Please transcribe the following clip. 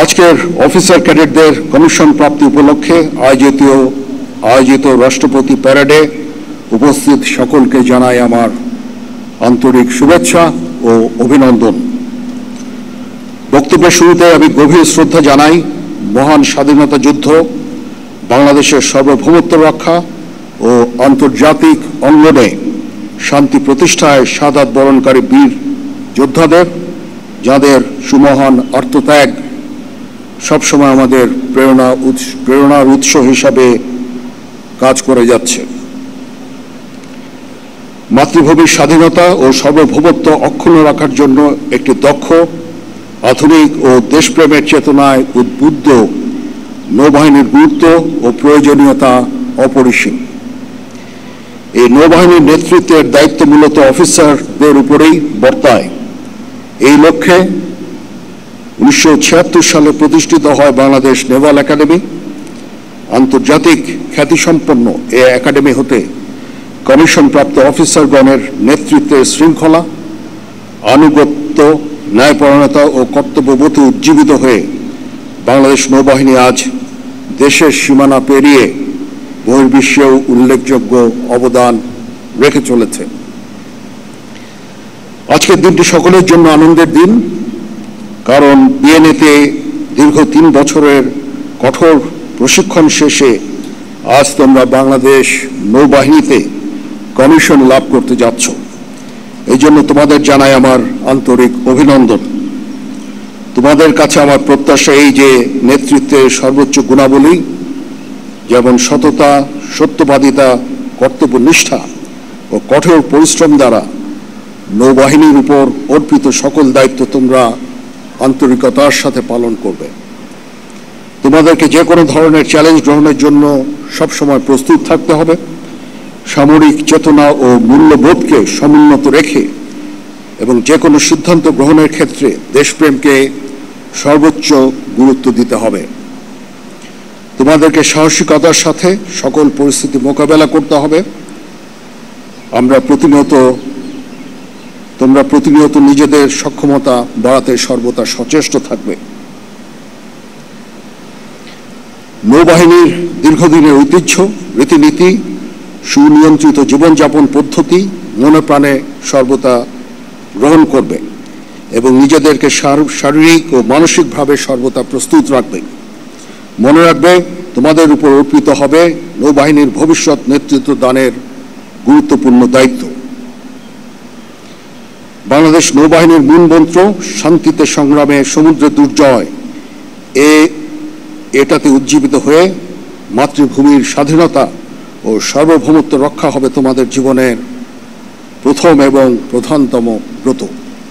আজকের officer ক্যাডেটদের commission প্রাপ্তি উপলক্ষে আয়োজিত রাষ্ট্রপতি প্যারেডে উপস্থিত সকলকে জানাই আমার আন্তরিক শুভেচ্ছা ও অভিনন্দন। বক্তব্যের শুরুতে আমি গভীর শ্রদ্ধা জানাই মহান স্বাধীনতা যুদ্ধ, বাংলাদেশের সার্বভৌমত্ব রক্ষা ও আন্তর্জাতিক অঙ্গনে শান্তি প্রতিষ্ঠায় শাহাদাত বরণকারী বীর যোদ্ধাদের, যাদের সুমহান আত্মত্যাগ সবসময় আমাদের প্রেরণার উৎস হিসাবে কাজ করে যাচ্ছে। মাতৃভূমির স্বাধীনতা ও সার্বভৌমত্ব অক্ষুণ্ণ রাখার জন্য একটি দক্ষ, আধুনিক ও দেশপ্রেমের চেতনায় উদ্বুদ্ধ নৌবাহিনীর গুরুত্ব ও প্রয়োজনীয়তা অপরিসীম। এই নৌবাহিনীর নেতৃত্বের দায়িত্ব মূলত অফিসারদের উপরেই বর্তায়। এই লক্ষ্যে 1976 সালে প্রতিষ্ঠিত হয় বাংলাদেশ নেভাল একাডেমি। আন্তর্জাতিক খ্যাতিসম্পন্ন এই একাডেমি হতে কমিশনপ্রাপ্ত অফিসারগণের নেতৃত্বের শৃঙ্খলা, আনুগত্য, ন্যায়পরায়ণতা ও কর্তব্যবোধে উজ্জীবিত হয়ে বাংলাদেশ নৌবাহিনী আজ দেশের সীমানা পেরিয়ে বহির্বিশ্বেও উল্লেখযোগ্য অবদান রেখে চলেছে। আজকের দিনটি সকলের জন্য আনন্দের দিন, কারণ বিএনএতে দীর্ঘ 3 বছরের কঠোর প্রশিক্ষণ শেষে আজ তোমরা বাংলাদেশ নৌবাহিনীতে কমিশন লাভ করতে যাচ্ছ। এই জন্য তোমাদের জানাই আমার আন্তরিক অভিনন্দন। তোমাদের কাছে আমার প্রত্যাশা এই যে নেতৃত্বের সর্বোচ্চ গুণাবলী যেমন সততা, সত্যবাদিতা, কর্তব্যনিষ্ঠা ও কঠোর পরিশ্রম দ্বারা নৌবাহিনীর উপর অর্পিত সকল দায়িত্ব তোমরা আন্তরিকতার সাথে পালন করবে। তোমাদেরকে যে কোনো ধরনের চ্যালেঞ্জ গ্রহণের জন্য সবসময় প্রস্তুত থাকতে হবে। সামরিক চেতনা ও মূল্যবোধকে সমুন্নত রেখে এবং যে কোনো সিদ্ধান্ত গ্রহণের ক্ষেত্রে দেশপ্রেমকে সর্বোচ্চ গুরুত্ব দিতে হবে। তোমাদেরকে সাহসিকতার সাথে সকল পরিস্থিতি মোকাবেলা করতে হবে। তোমরা প্রতিনিয়ত নিজেদের সক্ষমতা বাড়াতে সর্বদা সচেষ্ট থাকবে। নৌবাহিনীর দীর্ঘদিনের ঐতিহ্য, রীতিনীতি, সুনিয়ন্ত্রিত জীবনযাপন পদ্ধতি মনে প্রাণে সর্বদা গ্রহণ করবে এবং নিজেদেরকে শারীরিক ও মানসিকভাবে সর্বদা প্রস্তুত রাখবে। মনে রাখবে, তোমাদের উপর অর্পিত হবে নৌবাহিনীর ভবিষ্যৎ নেতৃত্ব দানের গুরুত্বপূর্ণ দায়িত্ব। বাংলাদেশ নৌবাহিনীর মূল মন্ত্র শান্তিতে সংগ্রামে সমুদ্রে দুর্জয়, এটাতে উজ্জীবিত হয়ে মাতৃভূমির স্বাধীনতা ও সার্বভৌমত্ব রক্ষা হবে তোমাদের জীবনের প্রথম এবং প্রধানতম ব্রত।